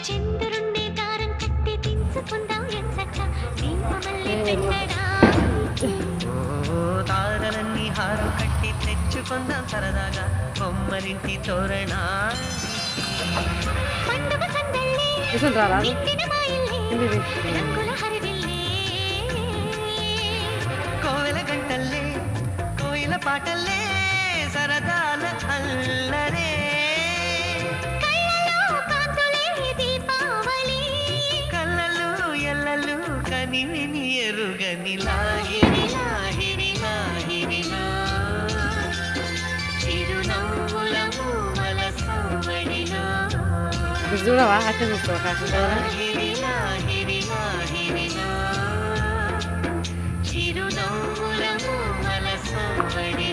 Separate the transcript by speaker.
Speaker 1: చంద్రుణ్ణి దారం కట్టి దించుకుందాం ఎంచక్క దీపమల్లె పెట్టడా
Speaker 2: తారలన్నీ హారం కట్టి తెచ్చుకుందాం సరదాగా బొమ్మరింటి తోరణా
Speaker 1: పండుగ సందళ్ళే నిండిన మాయల్లే రంగుల హరివిల్లే
Speaker 2: కోవెల గంటల్లే కోయిల పాటల్లే సరదాల అల్లరే
Speaker 1: కళ్ళలో కాంతులే దీపావళి
Speaker 2: కళ్ళలు ఎల్లలు కనివిని ఎరుగని లాహిరి లాహిరి లాహిరిలో చిరునవ్వుల మూవల సవ్వడిలో
Speaker 3: చూడవా అట్లా చూస్తావా కాకుండా
Speaker 2: లాహిరి లాహిరి లాహిరిలో చిరునవ్వుల మూవల సవ్వడి